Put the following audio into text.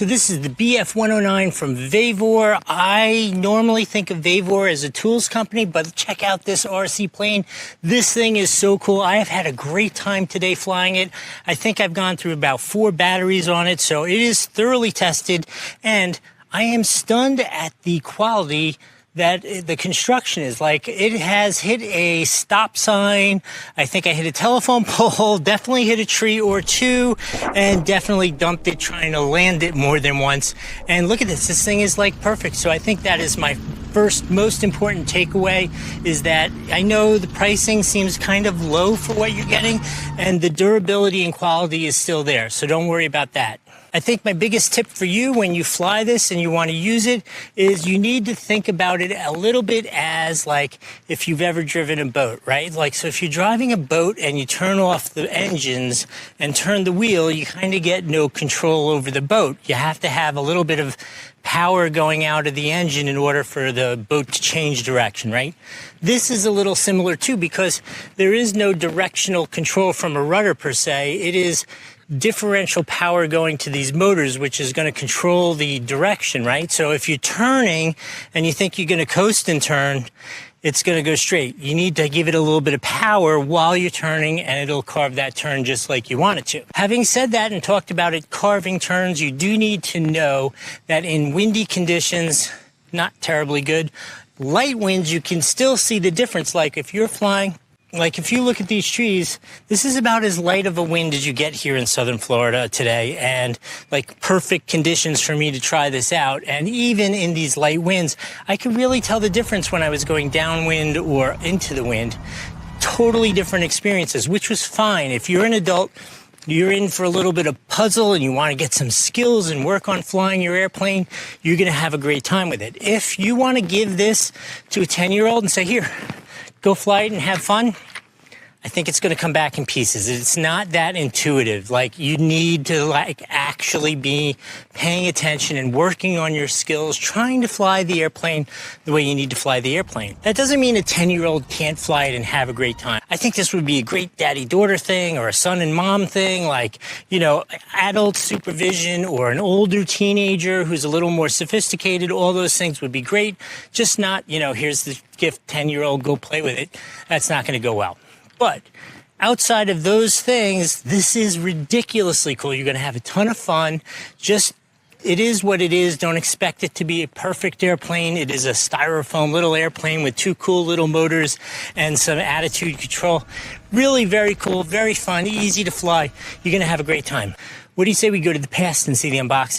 So this is the BF109 from VEVOR. I normally think of VEVOR as a tools company, but check out this RC plane. This thing is so cool. I have had a great time today flying it. I think I've gone through about 4 batteries on it, so it is thoroughly tested, and I am stunned at the quality that the construction is. Like, it has hit a stop sign. I think I hit a telephone pole, definitely hit a tree or two, and definitely dumped it trying to land it more than once. And look at this. This thing is like perfect. So I think that is my first most important takeaway, is that I know the pricing seems kind of low for what you're getting, and the durability and quality is still there. So don't worry about that. I think my biggest tip for you when you fly this and you want to use it is you need to think about it a little bit as like if you've ever driven a boat, right? Like, so if you're driving a boat and you turn off the engines and turn the wheel, you kind of get no control over the boat. You have to have a little bit of power going out of the engine in order for the boat to change direction, right? This is a little similar too, because there is no directional control from a rudder per se. It is differential power going to these motors, which is going to control the direction, right? So if you're turning and you think you're going to coast and turn, it's going to go straight. You need to give it a little bit of power while you're turning, and it'll carve that turn just like you want it to. Having said that and talked about it carving turns, you do need to know that in windy conditions, not terribly good, light winds, you can still see the difference. Like if you're flying, like if you look at these trees, this is about as light of a wind as you get here in southern Florida today, and like perfect conditions for me to try this out. And even in these light winds, I could really tell the difference when I was going downwind or into the wind. Totally different experiences, which was fine. If you're an adult, you're in for a little bit of puzzle and you want to get some skills and work on flying your airplane, you're going to have a great time with it. If you want to give this to a 10-year-old and say, here, go fly it and have fun, I think it's going to come back in pieces. It's not that intuitive. Like, you need to like actually be paying attention and working on your skills, trying to fly the airplane the way you need to fly the airplane. That doesn't mean a 10-year-old can't fly it and have a great time. I think this would be a great daddy-daughter thing, or a son and mom thing, like, you know, adult supervision, or an older teenager who's a little more sophisticated. All those things would be great. Just not, you know, here's the gift, 10-year-old, go play with it. That's not going to go well. But outside of those things, this is ridiculously cool. You're going to have a ton of fun. Just, it is what it is. Don't expect it to be a perfect airplane. It is a styrofoam little airplane with 2 cool little motors and some attitude control. Really very cool, very fun, easy to fly. You're going to have a great time. What do you say we go to the past and see the unboxing?